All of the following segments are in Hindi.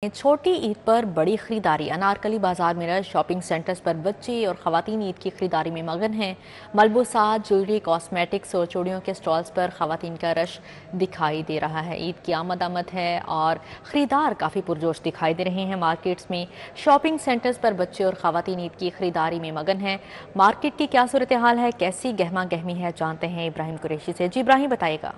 छोटी ईद पर बड़ी खरीदारी। अनारकली बाजार में रश, शॉपिंग सेंटर्स पर बच्चे और खवातीन ईद की खरीदारी में मगन हैं। मलबूसात, ज्वेलरी, कॉस्मेटिक्स और चूड़ियों के स्टॉल्स पर खवातीन का रश दिखाई दे रहा है। ईद की आमद है और खरीदार काफ़ी पुरजोश दिखाई दे रहे हैं। मार्केट्स में शॉपिंग सेंटर्स पर बच्चे और खवातीन ईद की खरीदारी में मगन हैं। मार्केट की क्या सूरत हाल है, कैसी गहमा गहमी है, जानते हैं इब्राहिम कुरैशी से। जी इब्राहिम, बताइएगा।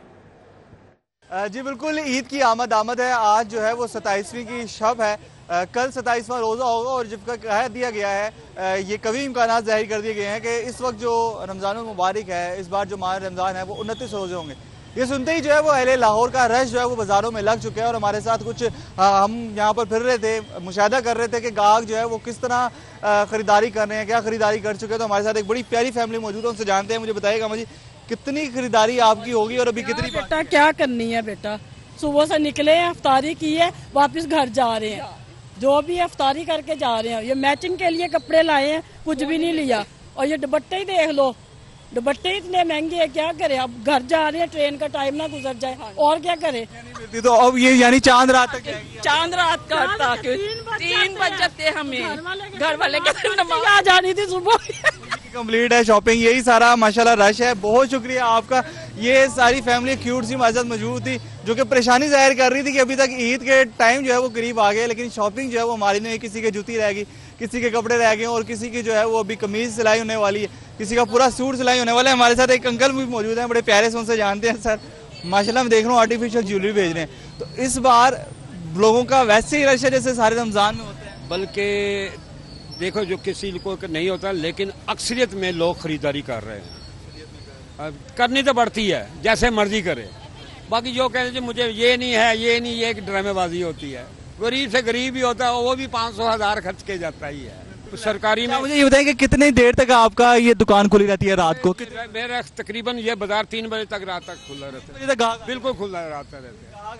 जी बिल्कुल, ईद की आमद है। आज जो है वो 27वीं की शब है। कल 27वां रोज़ा होगा और जबकि कह दिया गया है, ये कभी इम्कान ज़ाहिर कर दिए गए हैं कि इस वक्त जो रमज़ान मुबारक है, इस बार जो माह रमज़ान है वो 29 रोज़े होंगे। ये सुनते ही जो है वो अहले लाहौर का रश जो है वो बाज़ारों में लग चुके हैं। और हमारे साथ कुछ हम यहाँ पर फिर रहे थे, मुशाहिदा कर रहे थे कि गाहक जो है वो किस तरह ख़रीदारी कर रहे हैं, क्या ख़रीदारी कर चुके हैं। तो हमारे साथ एक बड़ी प्यारी फैमिली मौजूद है, उनसे जानते हैं। मुझे बताइएगा मुझे, कितनी खरीदारी आपकी होगी और अभी कितनी? बेटा क्या करनी है बेटा, सुबह से निकले हैं, अफ्तारी की है, वापस घर जा रहे हैं। जो भी अफ्तारी करके जा रहे हैं। ये मैचिंग के लिए कपड़े लाए हैं, कुछ भी नहीं लिया। और ये दुपट्टे ही देख लो, दुपट्टे इतने महंगे हैं, क्या करें। अब घर जा रहे हैं, ट्रेन का टाइम ना गुजर जाए, और क्या करें। तो अब ये यानी चांद रात तक जाएगी? चांद रात का 3 बज जाते हमें, घर वाले आ जानी थी सुबह। कंप्लीट है शॉपिंग, यही सारा माशाल्लाह रश है। बहुत शुक्रिया आपका। ये सारी फैमिली क्यूट सी हमारे साथ मौजूद थी, जो कि परेशानी जाहिर कर रही थी कि अभी तक ईद के टाइम जो है वो करीब आ गए, लेकिन शॉपिंग जो है वो हमारी नहीं। किसी के जूती रह गई, किसी के कपड़े रह गए और किसी की जो है वो अभी कमीज सिलाई होने वाली है, किसी का पूरा सूट सिलाई होने वाला है। हमारे साथ एक अंकल भी मौजूद हैं, बड़े प्यारे से, उनसे जानते हैं। सर माशाल्लाह मैं देख रहा हूँ आर्टिफिशियल ज्वेलरी भेज रहे हैं, तो इस बार लोगों का वैसे ही रश है जैसे सारे रमजान में होते हैं? बल्कि देखो, जो किसी को नहीं होता, लेकिन अक्सरियत में लोग खरीदारी कर रहे हैं। करनी तो पड़ती है, जैसे मर्जी करे। बाकी जो कहते हैं मुझे ये नहीं है, ये नहीं, ये एक ड्रामेबाजी होती है। गरीब से गरीब ही होता है, वो भी 500,000 खर्च के जाता ही है। तो सरकारी में मुझे ये बताएं कि कितनी देर तक आपका ये दुकान खुली रहती है रात को? मेरा तकरीबन ये बाजार 3 बजे तक रात तक खुला रहता है। बिल्कुल खुला रहता है,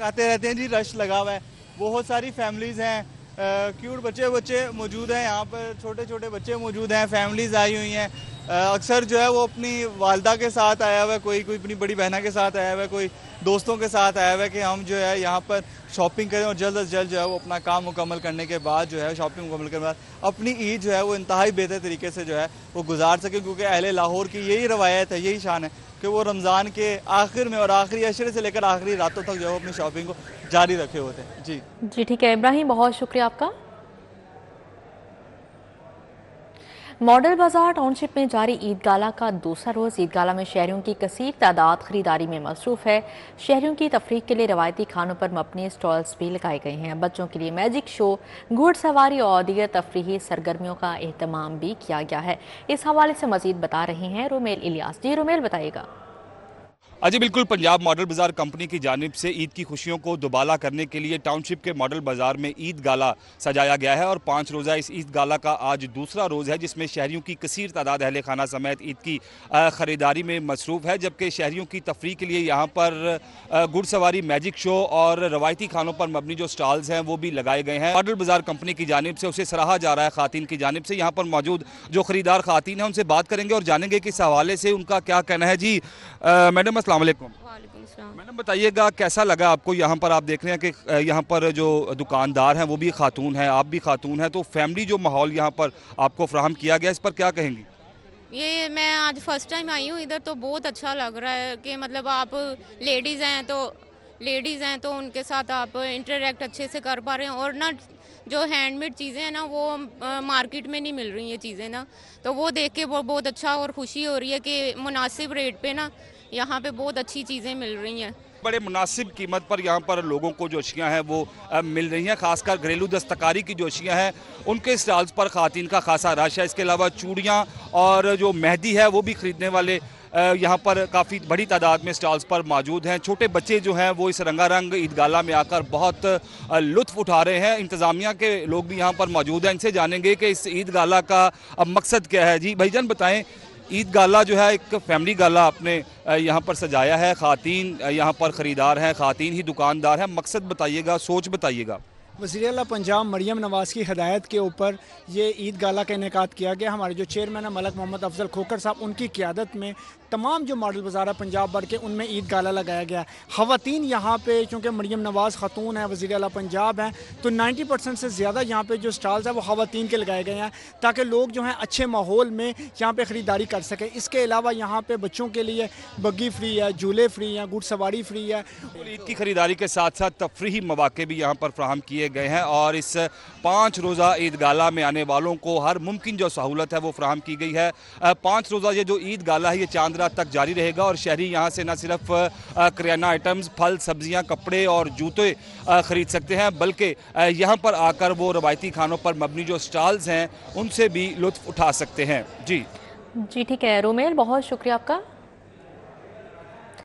आते रहते हैं जी। रश लगा हुआ है, बहुत सारी फैमिलीज हैं, क्यूट बच्चे मौजूद हैं यहाँ पर, छोटे छोटे बच्चे मौजूद हैं, फैमिलीज आई हुई हैं। अक्सर जो है वो अपनी वालदा के साथ आया हुआ है, कोई अपनी बड़ी बहना के साथ आया हुआ है, कोई दोस्तों के साथ आया हुआ है कि हम जो है यहाँ पर शॉपिंग करें और जल्द से जल्द जो है वो अपना काम मुकम्मल करने के बाद जो है, शॉपिंग मुकम्मल करने के बाद अपनी ईद जो है वो इंतहाई बेहतर तरीके से जो है वो गुजार सके। क्योंकि अहले लाहौर की यही रवायत है, यही शान है कि वो रमज़ान के आखिर में और आखिरी अशरे से लेकर आखिरी रातों तक जो है अपनी शॉपिंग को जारी रखे होते हैं। जी ठीक है इब्राहिम, बहुत शुक्रिया आपका। मॉडल बाजार टाउनशिप में जारी ईद गाला का दूसरा रोज़। ईद गाला में शहरियों की कसीर तादाद खरीदारी में मसरूफ़ है। शहरियों की तफरीक के लिए रवायती खानों पर मबनी स्टॉल्स भी लगाए गए हैं। बच्चों के लिए मैजिक शो, घुड़सवारी और दीगर तफरीही सरगर्मियों का एहतमाम भी किया गया है। इस हवाले से मजीद बता रहे हैं रोमेल इलियास। जी रोमेल, बताइएगा। जी बिल्कुल, पंजाब मॉडल बाज़ार कंपनी की जानिब से ईद की खुशियों को दुबाला करने के लिए टाउनशिप के मॉडल बाज़ार में ईद गाला सजाया गया है। और 5 रोज़ा इस ईद गाला का आज दूसरा रोज़ है, जिसमें शहरियों की कसीर तादाद अहले खाना समेत ईद की ख़रीदारी में मसरूफ़ है। जबकि शहरियों की तफरीह के लिए यहाँ पर घुड़सवारी, मैजिक शो और रवायती खानों पर मबनी जो स्टॉल्स हैं वो भी लगाए गए हैं। मॉडल बाज़ार कंपनी की जानिब से उसे सराहा जा रहा है ख़ातीन की जानिब से। यहाँ पर मौजूद जो ख़रीदार ख़ातीन हैं उनसे बात करेंगे और जानेंगे कि इस हवाले से उनका क्या कहना है। जी मैडम, अस्सलाम वालेकुम। मैडम बताइएगा, कैसा लगा आपको? यहाँ पर आप देख रहे हैं कि यहाँ पर जो दुकानदार हैं वो भी खातून हैं, आप भी खातून हैं, तो फैमिली जो माहौल यहाँ पर आपको फ्राहम किया गया, इस पर क्या कहेंगी? ये मैं आज फर्स्ट टाइम आई हूँ इधर, तो बहुत अच्छा लग रहा है कि मतलब आप लेडीज़ हैं तो उनके साथ आप इंटरेक्ट अच्छे से कर पा रहे हैं। और ना जो हैंडमेड चीज़ें हैं ना वो मार्केट में नहीं मिल रही ये चीज़ें ना, तो वो देख के बहुत अच्छा और खुशी हो रही है कि मुनासिब रेट पे ना यहाँ पे बहुत अच्छी चीज़ें मिल रही हैं। बड़े मुनासिब कीमत पर यहाँ पर लोगों को जो अशियाँ हैं वो मिल रही हैं। खासकर घरेलू दस्तकारी की जो अशियाँ हैं उनके स्टॉल्स पर ख़ातीन का खासा रश है। इसके अलावा चूड़ियाँ और जो मेहंदी है वो भी ख़रीदने वाले यहाँ पर काफ़ी बड़ी तादाद में स्टॉल्स पर मौजूद हैं। छोटे बच्चे जो हैं वो इस रंगारंग ईद गाला में आकर बहुत लुत्फ़ उठा रहे हैं। इंतज़ामिया के लोग भी यहाँ पर मौजूद हैं, इनसे जानेंगे कि इस ईद गाला का अब मकसद क्या है। जी भाईजान बताएं, ईद गाला जो है एक फैमिली गाला आपने यहाँ पर सजाया है, ख़ातीन यहाँ पर ख़रीदार हैं, ख़ातीन ही दुकानदार हैं, मकसद बताइएगा, सोच बताइएगा। वज़ीर आला पंजाब मरियम नवाज़ की हदायत के ऊपर ये ईद गाला का इनेकाद किया गया। हमारे जो चेयरमैन है मलक मोहम्मद अफजल खोकर साहब, उनकी क़ियादत में तमाम जो मॉडल बाज़ार है पंजाब भर के, उनमें ईद गाला लगाया गया। ख़वातीन यहाँ पे चूँकि मरियम नवाज़ खातून है, वज़ीर आला पंजाब हैं, तो 90% से ज़्यादा यहाँ पे जो स्टॉल्स हैं वो ख़वातीन के लगाए गए हैं ताकि लोग जो हैं अच्छे माहौल में यहाँ पे ख़रीदारी कर सकें। इसके अलावा यहाँ पे बच्चों के लिए बग्गी फ्री है, झूले फ्री हैं, घुड़सवारी फ्री है। ईद की खरीदारी के साथ साथ तफरीही मौके भी यहाँ पर फ्राहम किए गए हैं और इस 5 रोज़ा ईद गाला में आने वालों को हर मुमकिन जो सहूलत है वो फ्राहम की गई है। 5 रोज़ा ये जो ईद गाला है ये चांद रात तक जारी रहेगा और शहरी यहाँ से न सिर्फ करियाना आइटम्स, फल, सब्जियाँ, कपड़े और जूते खरीद सकते हैं, बल्कि यहाँ पर आकर वो रवायती खानों पर मबनी जो स्टॉल्स हैं उनसे भी लुत्फ़ उठा सकते हैं। जी ठीक है रोमेल, बहुत शुक्रिया आपका।